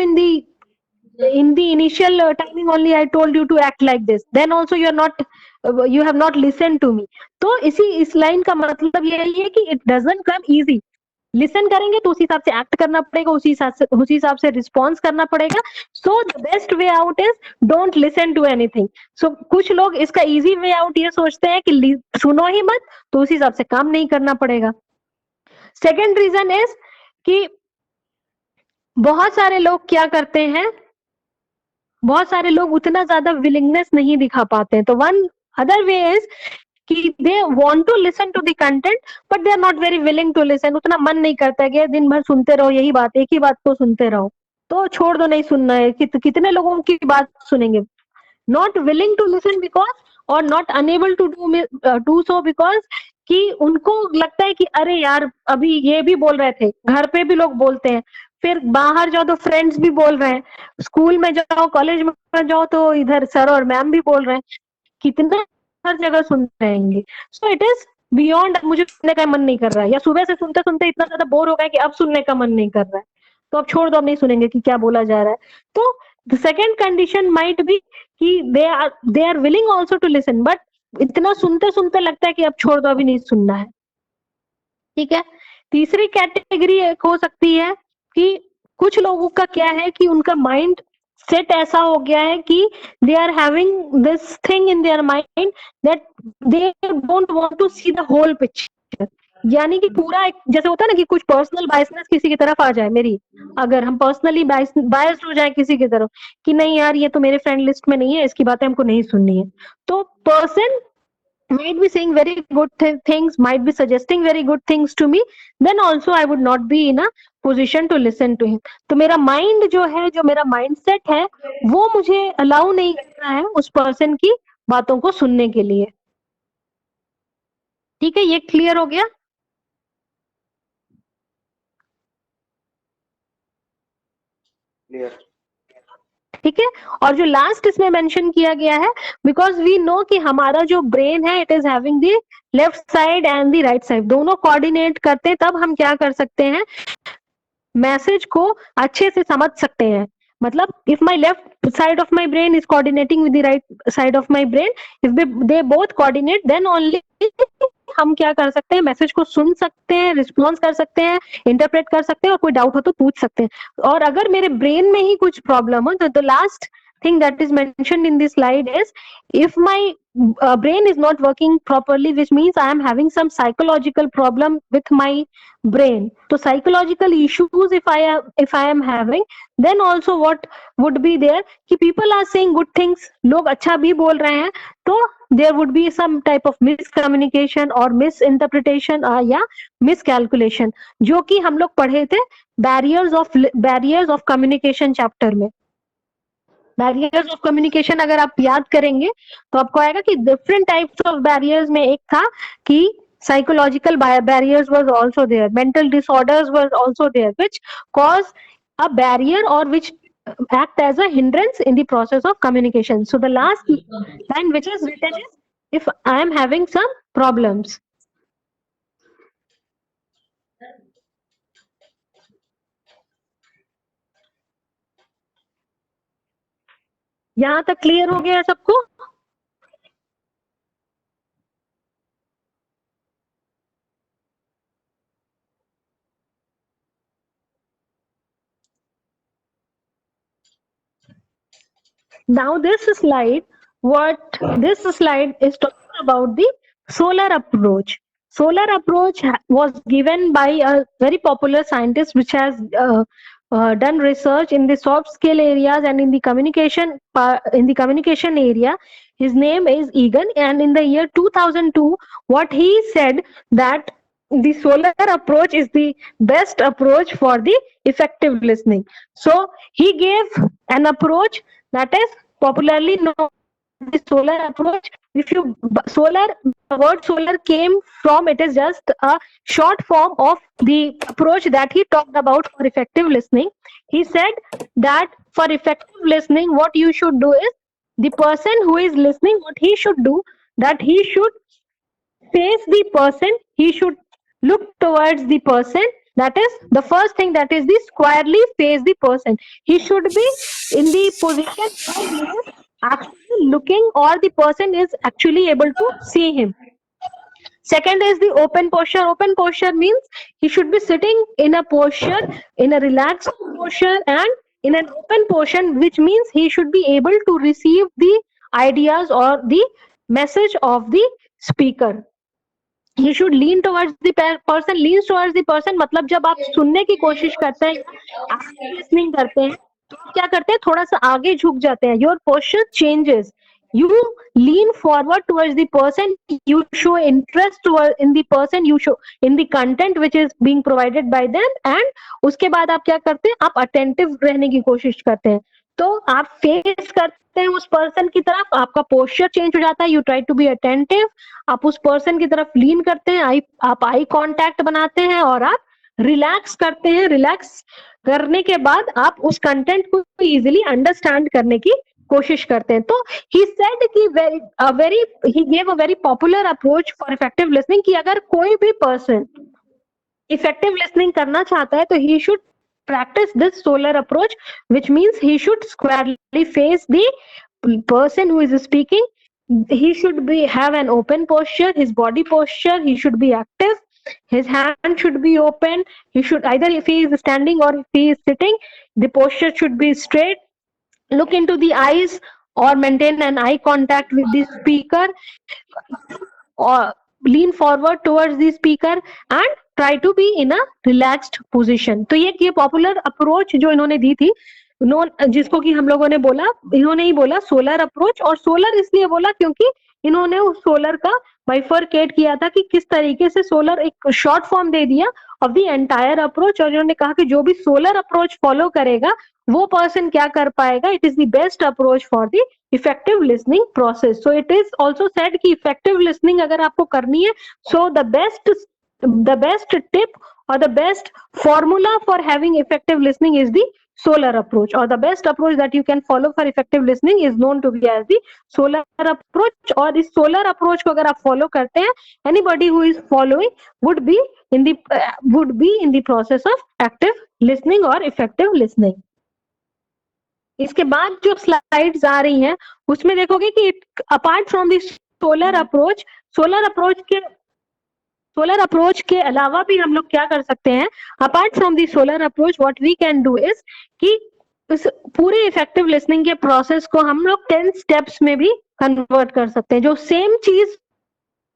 in the initial timing only, I told you to act like this, then also you have not listened to me. तो इस लाइन का मतलब यही है कि it doesn't come easy. Listen करेंगे तो उसी हिसाब से एक्ट करना पड़ेगा, उसी हिसाब से रिस्पॉन्स करना पड़ेगा. So the best way out is don't listen to anything. So कुछ लोग इसका इजी वे आउट ये सोचते हैं कि सुनो ही मत, तो उसी हिसाब से काम नहीं करना पड़ेगा. सेकेंड रीजन इज कि बहुत सारे लोग क्या करते हैं, बहुत सारे लोग उतना ज्यादा विलिंगनेस नहीं दिखा पाते हैं. तो वन अदर वे इज कि they want to listen to the content but they are not very willing to listen. उतना मन नहीं करता है कि दिन भर सुनते रहो यही बात, एक ही बात को सुनते रहो, तो छोड़ दो, नहीं सुनना है. कितने लोगों की बात सुनेंगे. Not willing to listen because और not enable to do so because कि उनको लगता है कि अरे यार अभी ये भी बोल रहे थे, घर पे भी लोग बोलते हैं, फिर बाहर जाओ तो फ्रेंड्स भी बोल रहे हैं, स्कूल में जाओ, कॉलेज में जाओ तो इधर सर और मैम भी बोल रहे हैं, कितना हर जगह सुनते रहेंगे. सो इट इज बियॉन्ड, मुझे सुनने का मन नहीं कर रहा है, या सुबह से सुनते सुनते इतना ज्यादा बोर हो गया कि अब सुनने का मन नहीं कर रहा है, तो अब छोड़ दो, अब नहीं सुनेंगे कि क्या बोला जा रहा है. तो the second condition might be कि they are willing also to listen, but इतना सुनते सुनते लगता है कि अब छोड़ दो, अभी नहीं सुनना है. ठीक है. तीसरी कैटेगरी एक हो सकती है कि कुछ लोगों का क्या है कि उनका माइंड सेट ऐसा हो गया है कि they are having this thing in their mind that they don't want to see the whole picture. यानी कि पूरा एक जैसे होता है ना कि कुछ पर्सनल बायसनेस किसी की तरफ आ जाए मेरी, अगर हम पर्सनली बायस्ड हो जाए किसी की तरफ कि नहीं यार ये तो मेरे फ्रेंड लिस्ट में नहीं है, इसकी बातें हमको नहीं सुननी है, तो person might be saying very good things, might be suggesting very good things to me, then also I would not be in a position to listen to him। तो मेरा माइंड जो है, जो मेरा माइंडसेट है, वो मुझे अलाउ नहीं कर रहा है उस पर्सन की बातों को सुनने के लिए। ठीक है, ये क्लियर हो गया? क्लियर। ठीक है। और जो लास्ट इसमें मेंशन किया गया है, बिकॉज वी नो कि हमारा जो ब्रेन है it is having the left side and the right side, दोनों कोऑर्डिनेट करते हैं, तब हम क्या कर सकते हैं, मैसेज को अच्छे से समझ सकते हैं। मतलब if my left side of my brain is coordinating with the right side of my brain, if they both coordinate, then only हम क्या कर सकते हैं, मैसेज को सुन सकते हैं, रिस्पॉन्स कर सकते हैं, इंटरप्रेट कर सकते हैं, और कोई डाउट हो तो पूछ सकते हैं। और अगर मेरे ब्रेन में ही कुछ प्रॉब्लम हो, तो the last thing that is mentioned in this slide is, if my brain is not working properly, which means I am having some psychological problem with my brain, so psychological issues if I am having, then also what would be there कि people are saying good things, लोग अच्छा भी बोल रहे हैं, तो there would be some type of miscommunication or misinterpretation या miscalculation, जो कि हम लोग पढ़े थे barriers of communication chapter में। बैरियर्स ऑफ कम्युनिकेशन अगर आप याद करेंगे तो आपको आएगा कि डिफरेंट टाइप्स ऑफ बैरियर्स में एक था कि psychological barriers was also there, mental disorders was also there, which cause a barrier or which act as a hindrance in the process of communication. So the last line which is written is, if I am having some problems. यहाँ तक clear हो गया सबको? Now this slide, what this slide is talking about the solar approach. Solar approach was given by a very popular scientist which has done research in the soft skill areas and in the communication area. His name is Egan, and in the year 2002, what he said that the solar approach is the best approach for the effective listening. So he gave an approach that is popularly known as the solar approach. If you solar, the word solar came from, it is just a short form of the approach that he talked about for effective listening. He said that for effective listening, what you should do is, the person who is listening, what he should do, that he should face the person, he should look towards the person, that is the first thing, that is the squarely face the person. He should be in the position where he is actually looking, or the person is actually able to see him. Second is the open posture. Open posture means he should be sitting in a posture, in a relaxed posture, and in an open posture, which means he should be able to receive the ideas or the message of the speaker. He should lean towards the person. Leans towards the person मतलब जब आप सुनने की कोशिश करते हैं, listening करते हैं, तो आप क्या करते हैं, थोड़ा सा आगे झुक जाते हैं. Your posture changes. You lean forward towards the person. You show interest in the person. You show in the content which is being provided by them. And उसके बाद आप क्या करते हैं, आप attentive रहने की कोशिश करते हैं. तो आप फेस करते हैं उस पर्सन की तरफ, आपका पोस्चर चेंज हो जाता है. You try to be attentive. आप उस पर्सन की तरफ लीन करते हैं, आप आई कांटेक्ट बनाते हैं, और आप रिलैक्स करते हैं. रिलैक्स करने के बाद आप उस कंटेंट को इजीली अंडरस्टैंड करने की कोशिश करते हैं. तो ही सेड कि he gave a very popular approach for effective listening, कि अगर कोई भी पर्सन इफेक्टिव लिसनिंग करना चाहता है तो he should practice this solar approach, which means he should squarely face the person who is speaking. He should have an open posture, his body posture, he should be active, his hand should be open. He should, either if he is standing or if he is sitting, the posture should be straight. look into the eyes or maintain an eye contact with the speaker, or lean forward towards the speaker and try to be in a relaxed position. तो ये popular approach जो इन्होंने दी थी, जिसको कि हम लोगों ने बोला, इन्होंने ही बोला सोलर अप्रोच। और सोलर इसलिए बोला क्योंकि इन्होंने उस सोलर का बाइफरकेट किया था कि किस तरीके से सोलर एक शॉर्ट फॉर्म दे दिया ऑफ द एंटायर अप्रोच। और इन्होंने कहा कि जो भी सोलर अप्रोच फॉलो करेगा वो पर्सन क्या कर पाएगा, it is the best approach for the effective listening process. So it is also said कि इफेक्टिव लिसनिंग अगर आपको करनी है, सो the best tip or the best formula for having effective listening is the solar approach, or the best approach that you can follow for effective listening is known to be as the solar approach। और इस solar approach को अगर आप follow करते हैं, anybody who is following would be in the process of active listening or effective listening। इसके बाद जो स्लाइड्स आ रही हैं उसमें देखोगे कि apart from this solar approach के अलावा भी हम लोग क्या कर सकते हैं। Apart from the solar approach what we can do is कि इस पूरे इफेक्टिव लिसनिंग के प्रोसेस को हम लोग 10 स्टेप्स में भी कन्वर्ट कर सकते हैं। जो सेम चीज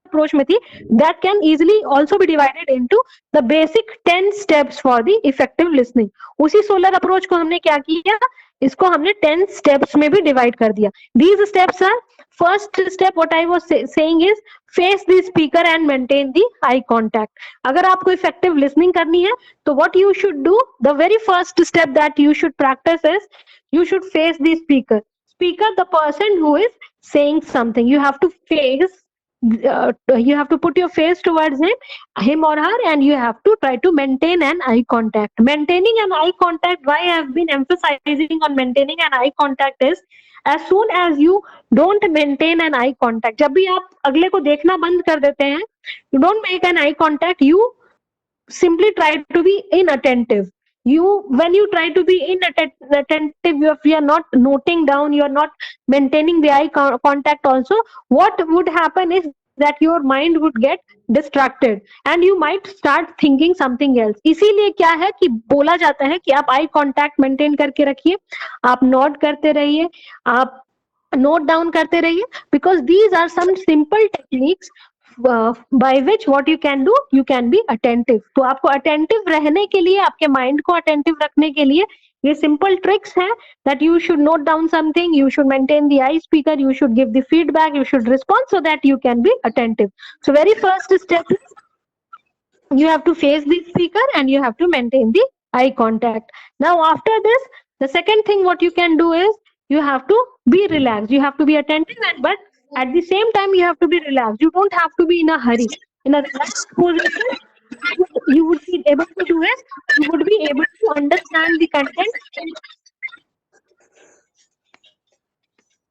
अप्रोच में थी, that can easily also be divided into the basic 10 steps for the effective listening. उसी सोलर अप्रोच को हमने क्या किया, इसको हमने 10 स्टेप्स में भी डिवाइड कर दिया। These steps are, first step what I was saying is face the speaker and maintain the eye contact. अगर आपको इफेक्टिव लिसनिंग करनी है तो what you should do, the very first step that you should practice is you should face the speaker, the person who is saying something. You have to put your face towards him or her, and you have to try to maintain an eye contact. Maintaining an eye contact, why I have been emphasizing on maintaining an eye contact is, as soon as you don't maintain an eye contact, जब भी आप अगले को देखना बंद कर देते हैं, you don't make an eye contact, you simply try to be inattentive. When you try to be inattentive, if you are not noting down, you are not maintaining the eye contact also, what would happen is that your mind would get distracted and you might start thinking something else। इसीलिए क्या है कि बोला जाता है कि आप eye contact maintain करके रखिए, आप नोट करते रहिए, आप नोट डाउन करते रहिए, because these are some simple techniques by which what you can do, you can be attentive। तो आपको attentive रहने के लिए, आपके mind को attentive रखने के लिए ये simple tricks हैं, that you should note down something, you should maintain the eye speaker, you should give the feedback, you should respond so that you can be attentive। So very first step is you have to face the speaker and you have to maintain the eye contact। Now after this, the second thing what you can do is you have to be relaxed, you have to be attentive, but at the same time you have to be relaxed, you don't have to be in a hurry, in a relaxed position. You would be able to do it, you would be able to understand the content,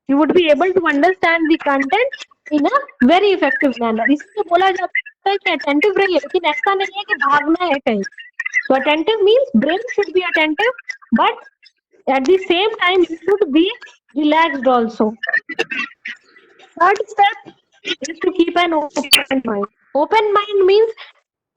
you would be able to understand the content in a very effective manner। इसको बोला जाता है कि attentive रहिए, लेकिन ऐसा नहीं है कि भागना है कहीं। So attentive means brain should be attentive, but at the same time you should be relaxed also। Third step is to keep an open mind।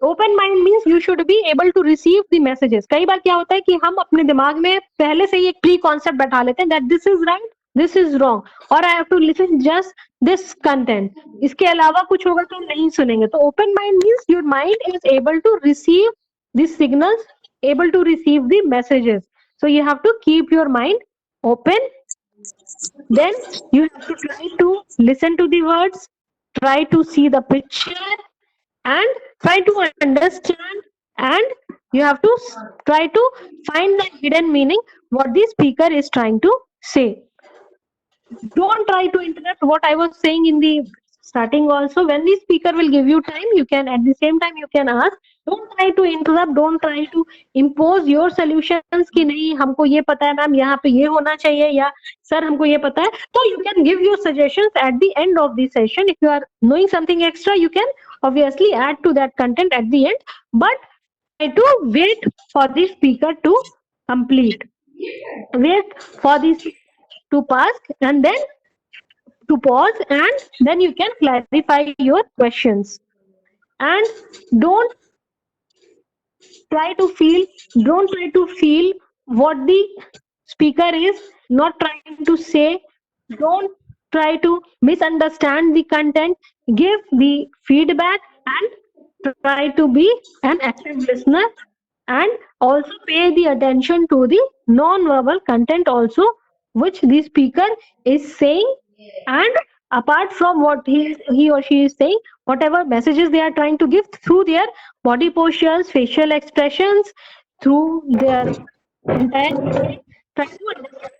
open mind means you should be able to receive the messages। कई बार क्या होता है कि हम अपने दिमाग में पहले से ही एक प्री कॉन्सेप्ट बैठा लेते हैं that this is right, this is wrong, or I have to listen just this content, इसके अलावा कुछ होगा तो नहीं सुनेंगे। तो open mind means your mind is able to receive the signals, able to receive the messages। So you have to keep your mind open, then you have to try to listen to the words, try to see the picture, and try to understand, and you have to try to find the hidden meaning what the speaker is trying to say। Don't try to interrupt what I was saying in the starting also। When the speaker will give you time, you can at the same time you can ask, don't try to interrupt, don't try to impose your solutions कि नहीं हमको ये पता है ma'am, यहाँ पे ये होना चाहिए, या सर हमको ये पता है। तो you can give your suggestions at the end of the session। If you are knowing something extra, you can obviously add to that content at the end, but try to wait for the speaker to complete, wait for this to pass, and then to pause, and then you can clarify your questions। And don't try to feel what the speaker is not trying to say. Don't try to misunderstand the content. Give the feedback and try to be an active listener, and also pay the attention to the non-verbal content also which the speaker is saying. And apart from what he or she is saying, whatever messages they are trying to give through their body postures, facial expressions, through their entire body, try to understand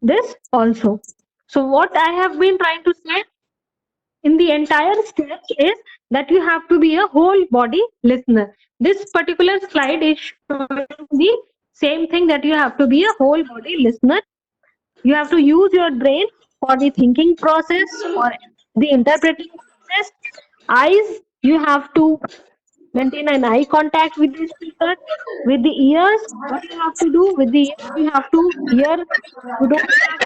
this also. So what I have been trying to say in the entire steps is that you have to be a whole body listener. This particular slide is showing the same thing, that you have to be a whole body listener. You have to use your brain for the thinking process, for the interpreting process. Eyes, you have to maintain an eye contact with the speaker. With the ears, what you have to do with the ears, you have to hear. You don't have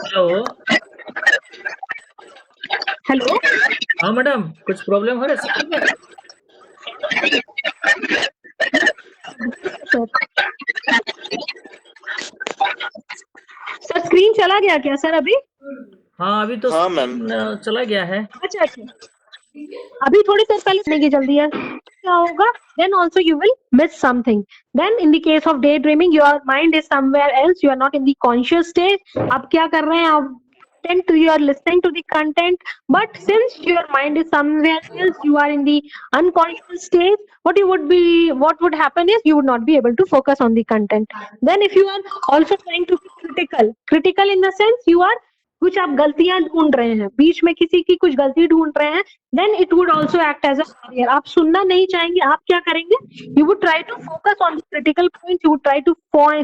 hello. hello. हाँ madam, कुछ problem हो रहा है system में? Sir screen चला गया क्या sir अभी? हाँ अभी तो हाँ, मैम। चला गया है। अच्छा अच्छा, अभी थोड़ी देर पहले सुनने की जल्दी है, क्या होगा? Then also you will miss something. Then in the case of daydreaming, your mind is somewhere else. You are not in the conscious state. आप क्या कर रहे हैं? आप you are listening to the content, but since your mind is somewhere else, you are in the unconscious state. What would happen is you would not be able to focus on the content. Then if you are also trying to be critical in the sense you are कुछ आप गलतियां ढूंढ रहे हैं, बीच में किसी की कुछ गलती ढूंढ रहे हैं, then it would also act as a barrier. आप सुनना नहीं चाहेंगे, आप क्या करेंगे? You would try to focus on the critical points, you would try to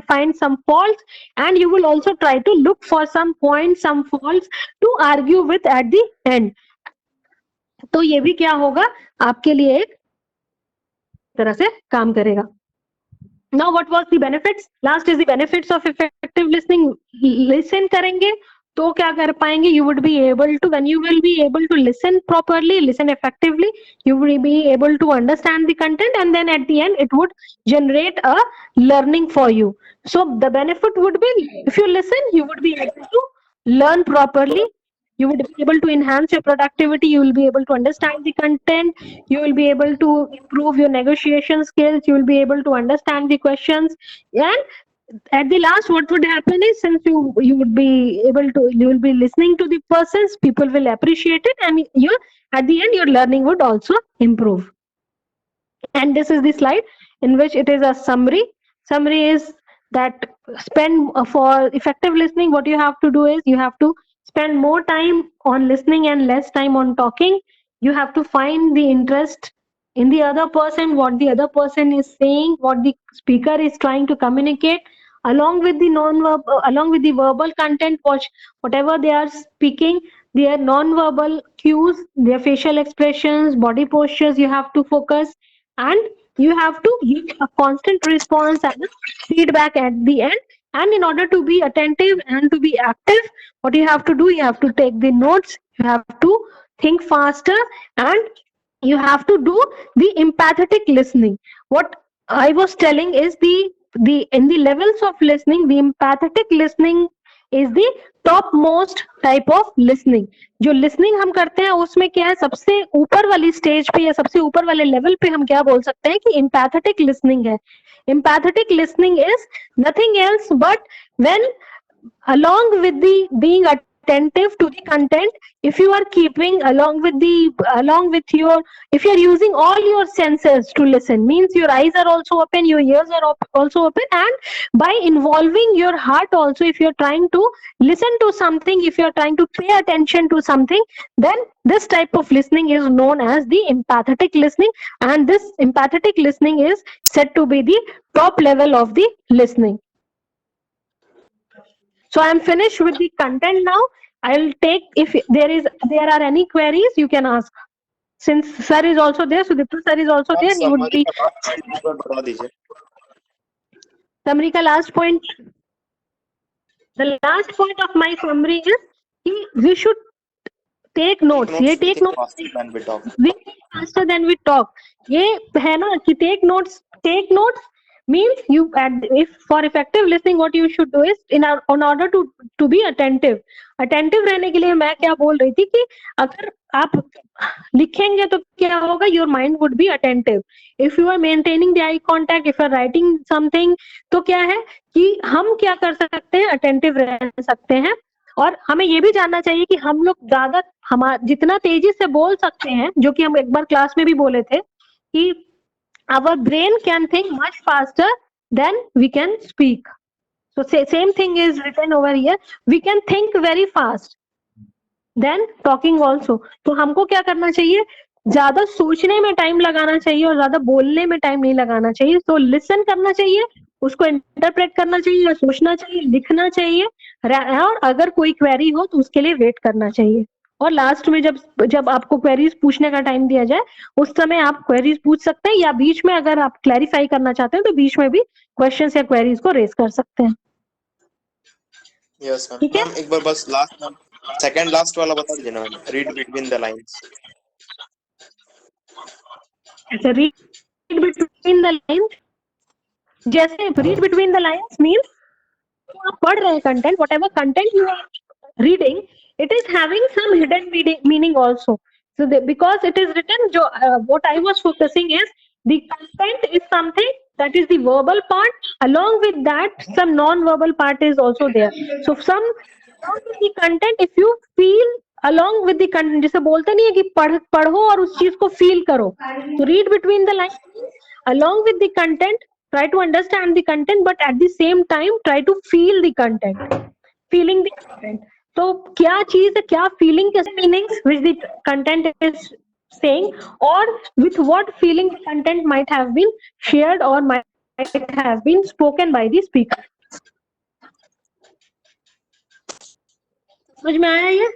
find some faults, and you will also try to look for some points, some faults to argue with at the end. तो ये भी क्या होगा, आपके लिए एक तरह से काम करेगा. Now what was the benefits? Last is the benefits of effective listening. Listen करेंगे तो क्या कर पाएंगे? You would be able to, when you will be able to listen properly, listen effectively, you will be able to understand the content, and then at the end it would generate a learning for you. So the benefit would be, if you listen, you would be able to learn properly. You would be able to enhance your productivity. You will be able to understand the content. You will be able to improve your negotiation skills. You will be able to understand the questions. And at the last, what would happen is, since you would be able to, you will be listening to the persons, people will appreciate it, and you, at the end, your learning would also improve. And this is the slide in which it is a summary. Summary is that for effective listening, what you have to do is you have to spend more time on listening and less time on talking. You have to find the interest in the other person, what the other person is saying, what the speaker is trying to communicate, along with the non-verbal, along with the verbal content, whatever they are speaking, their non-verbal cues, their facial expressions, body postures, you have to focus, and you have to give a constant response and feedback at the end. And in order to be attentive and to be active, what you have to do, you have to take the notes, you have to think faster, and you have to do the empathetic listening. What I was telling is the in the levels of listening, the empathetic listening is the top most type of listening. जो listening हम करते हैं उसमें क्या है, सबसे ऊपर वाली स्टेज पे या सबसे ऊपर वाले लेवल पे हम क्या बोल सकते हैं कि एम्पैथेटिक लिसनिंग है. Empathetic listening is nothing else but when along with the being attentive to the content, if you are keeping along with your, if you are using all your senses to listen, means your eyes are also open, your ears are also open, and by involving your heart also, if you are trying to listen to something, if you are trying to pay attention to something, then this type of listening is known as the empathetic listening, and this empathetic listening is said to be the top level of the listening. So I am finished with the content now. I'll take, if there are any queries, you can ask. Since sir is also there, Sudipta sir is also there, he would be. Summary ka last point. The last point of my summary is कि we should take notes. ये take think notes faster than we talk. we think faster than we talk. ये है ना कि take notes means you if for effective listening what you should do is in order to be attentive रहने के लिए मैं क्या बोल रही थी कि अगर आप लिखेंगे तो क्या होगा, your mind would be attentive. If you are maintaining the eye contact, if you are writing something, तो क्या है कि हम क्या कर सकते हैं, attentive रह सकते हैं. और हमें ये भी जानना चाहिए कि हम लोग ज्यादा जितना तेजी से बोल सकते हैं, जो कि हम एक बार क्लास में भी बोले थे कि our brain can think much faster than we can speak. So same thing is written over here. We can think very fast than talking also. तो हमको क्या करना चाहिए, ज्यादा सोचने में टाइम लगाना चाहिए और ज्यादा बोलने में टाइम नहीं लगाना चाहिए. तो लिसन करना चाहिए, उसको इंटरप्रेट करना चाहिए, सोचना चाहिए, लिखना चाहिए, और अगर कोई क्वेरी हो तो उसके लिए वेट करना चाहिए. और लास्ट में जब आपको क्वेरीज पूछने का टाइम दिया जाए उस समय आप क्वेरीज पूछ सकते हैं, या बीच में अगर आप क्लैरिफाई करना चाहते हैं तो बीच में भी क्वेश्चंस या क्वेरीज को रेज कर सकते हैं. Yes ma'am. ठीक है? मैम एक बार बस सेकंड लास्ट वाला बता दीजिए ना, रीड बिटवीन द लाइंस. अच्छा, रीड बिटवीन द लाइंस. जैसे read between the lines means आप पढ़ रहे हैं content, whatever content you are reading, it is having some hidden meaning also. So because it is written, what I was focusing is the content is something that is the verbal part, along with that some non-verbal part is also there. So some along with the content, if you feel along with the content, जैसे बोलते नहीं है कि पढ़ो और उस चीज को फील करो. So read between the lines, along with the content, try to understand the content, but at the same time try to feel the content, feeling the content. तो क्या चीज है, क्या फीलिंग के meanings which the content is saying, और with what feeling the content might have been shared और might have been spoken by the speaker. समझ में आया ये?